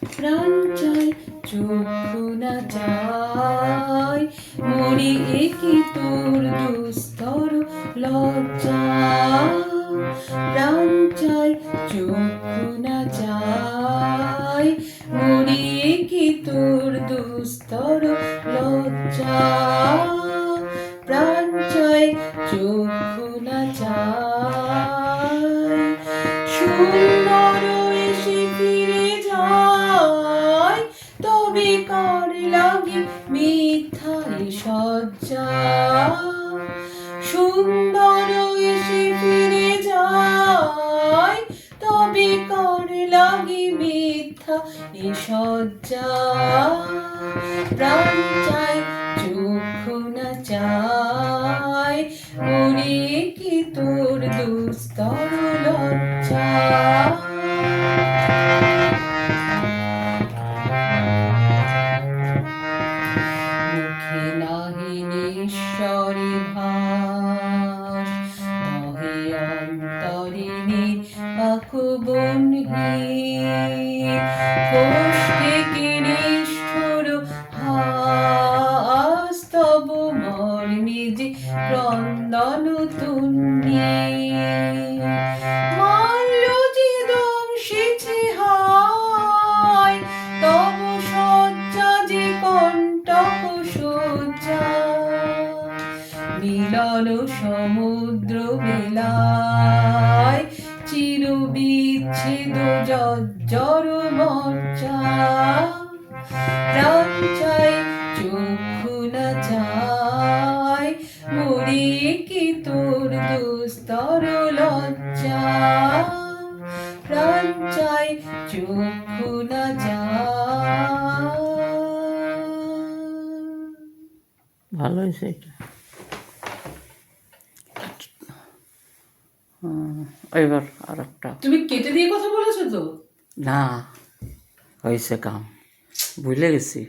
প্রাণ চাই চক্ষু না চাই মরি কি তোর দুস্তর লজ্জা প্রাণ চাই চক্ষু না চাই মরি কি তোর দুস্তর লজ্জা প্রাণ চাই চক্ষু না চাই সুন্দর এসে ফিরে যায় তবে কার লাগে মিথ্যাই সজ্জা সুন্দর এসে ফিরে যায় তবে কার লাগে মিথ্যা এ সজ্জা প্রাণ চাই চক্ষু না চাই মরি কি তোর দুস্তর লজ্জা মুখে নাহি নিঃস্বরে ভাস নহে অন্তরিণী আকুবনহি কোষ থেকে নিষ্ঠুর হাস তব মর্মে যে ক্রন্দন তুন্নি মাল্য যে দংশেছে হায় তব সজ্জা যে কণ্টক সজ্জা মিলন সমুদ্র বেলায় চির বিচ্ছেদ জর্জর মজ্জা প্রাণ চাই চক্ষু না চাই মরি কি তোর দুস্তর লজ্জা প্রাণ চাই চক্ষু না চাই ভালো হয়েছে এটা। এবার আর একটা তুমি কেটে দিয়ে কথা বলেছো তো না হয়েছে কাম ভুলে গেছি।